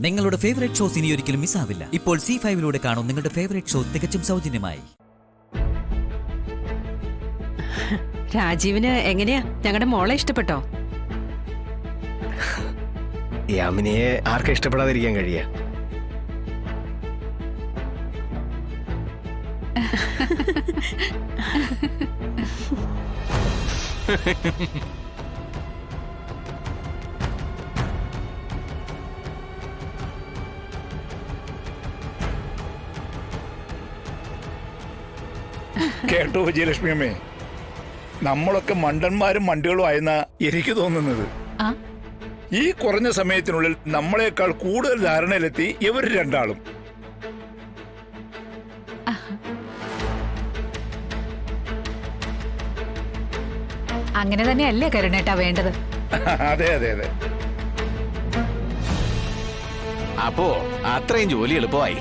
നിങ്ങളുടെ favourite shows ഇനി ഒരിക്കലും മിസ്സാവില്ല. ഇപ്പോൾ C5-ലൂടെ കാണും നിങ്ങളുടെ ഫേവറേറ്റ് ഷോ തികച്ചും സൗജന്യമായി. രാജീവിന് എങ്ങനെയാ ഞങ്ങളുടെ മോളെ ഇഷ്ടപ്പെട്ടോ? യാമിനിയെ ആർക്കും ഇഷ്ടപ്പെടാതിരിക്കാൻ കഴിയാ? കേട്ടോ വിജയലക്ഷ്മി അമ്മേ, നമ്മളൊക്കെ മണ്ടന്മാരും മണ്ടികളും ആയെന്ന എനിക്ക് തോന്നുന്നത്. ഈ കുറഞ്ഞ സമയത്തിനുള്ളിൽ നമ്മളെക്കാൾ കൂടുതൽ ധാരണയിലെത്തി ഇവർ രണ്ടാളും. അങ്ങനെ തന്നെയല്ലേ കരുണേട്ടാ വേണ്ടത്? അതെ അതെ അതെ. അപ്പോ അത്രയും ജോലി എളുപ്പമായി.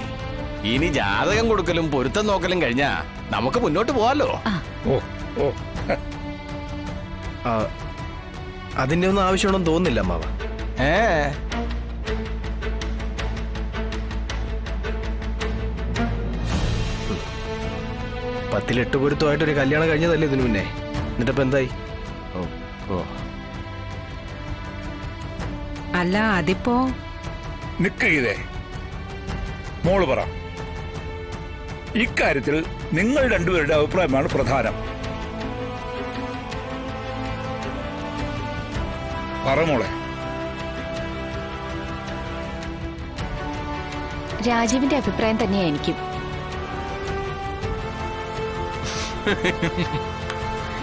ഇനി ജാതകം കൊടുക്കലും പൊരുത്തം നോക്കലും കഴിഞ്ഞാ നമുക്ക് മുന്നോട്ട് പോവാലോ. ഓ ഓ, അതിന്റെ ഒന്നും ആവശ്യമാണെന്ന് തോന്നുന്നില്ല അമ്മാവ. പത്തിലെട്ട് പൊരുത്തമായിട്ടൊരു കല്യാണം കഴിഞ്ഞതല്ലേ ഇതിനു മുന്നേ? എന്നിട്ടിപ്പോ എന്തായി? അല്ല അതിപ്പോ നിക്കേ മോള് പറ. ഇക്കാര്യത്തിൽ നിങ്ങൾ രണ്ടുപേരുടെ അഭിപ്രായമാണ് പ്രധാനം. പറ മോളെ. രാജീവിന്റെ അഭിപ്രായം തന്നെയാ എനിക്കും.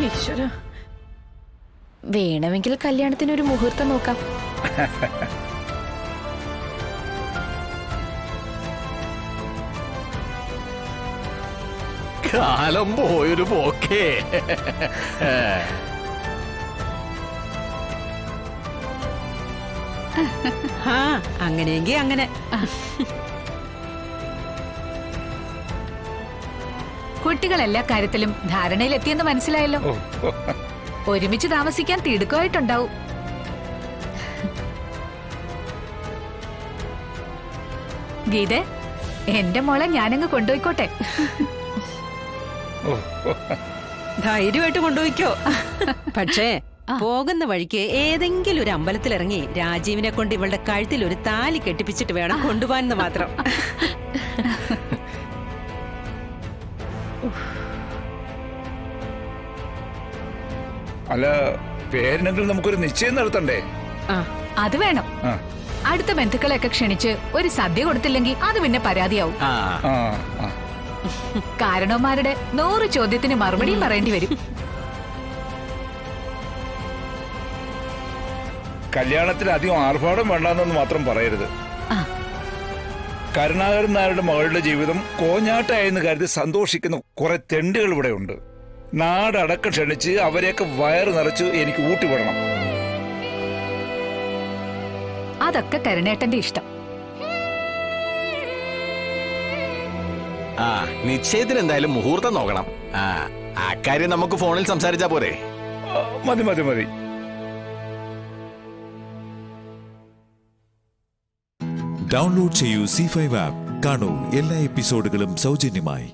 ഈശ്വര, വേണമെങ്കിൽ കല്യാണത്തിനൊരു മുഹൂർത്തം നോക്കാം. കാലം പോയൊരു പോക്കേ. അങ്ങനെയെങ്കിൽ അങ്ങനെ. കുട്ടികൾ എല്ലാ കാര്യത്തിലും ധാരണയിലെത്തിയെന്ന് മനസ്സിലായല്ലോ. ഒരുമിച്ച് താമസിക്കാൻ തിടുക്കമായിട്ടുണ്ടാവും. ഗീതേ, എന്റെ മോളെ ഞാനങ്ങ് കൊണ്ടുപോയിക്കോട്ടെ. ധൈര്യമായിട്ട് കൊണ്ടുപോയിക്കോ. പക്ഷേ പോകുന്ന വഴിക്ക് ഏതെങ്കിലും ഒരു അമ്പലത്തിലിറങ്ങി രാജീവിനെ കൊണ്ട് ഇവളുടെ കഴുത്തിൽ ഒരു താലി കെട്ടിപ്പിച്ചിട്ട് വേണം കൊണ്ടുപോകാനെന്ന് മാത്രം. അല്ല, പേരിനെങ്കിലും നമുക്കൊരു നിശ്ചയം നടത്തണ്ടേ? അത് വേണം. അടുത്ത ബന്ധുക്കളെയൊക്കെ ക്ഷണിച്ച് ഒരു സദ്യ കൊടുത്തില്ലെങ്കിൽ അത് പിന്നെ പരാതിയാവും. കാരണവന്മാരുടെ 100 ചോദ്യത്തിന് മറുപടിയും പറയേണ്ടി വരും. കല്യാണത്തിന് അധികം ആർഭാടം വേണ്ടെന്ന് മാത്രം പറയരുത്. കരുണാകരൻ നായരുടെ മകളുടെ ജീവിതം കോഞ്ഞാട്ടായെന്ന് കരുതി സന്തോഷിക്കുന്ന കുറെ തെണ്ടുകൾ ഇവിടെ ഉണ്ട്. നാടടക്കം ക്ഷണിച്ച് അവരെയൊക്കെ വയറ് നിറച്ച് എനിക്ക് ഊട്ടിവിടണം. അതൊക്കെ കരുണേട്ടന്റെ ഇഷ്ടം. നിശ്ചയത്തിന് എന്തായാലും മുഹൂർത്തം നോക്കണം. അക്കാര്യം നമുക്ക് ഫോണിൽ സംസാരിച്ചാ പോരെ? മതി മതി മതി. ഡൗൺലോഡ് ചെയ്യൂ C5 ആപ്പ്. കാണൂ എല്ലാ എപ്പിസോഡുകളും സൗജന്യമായി.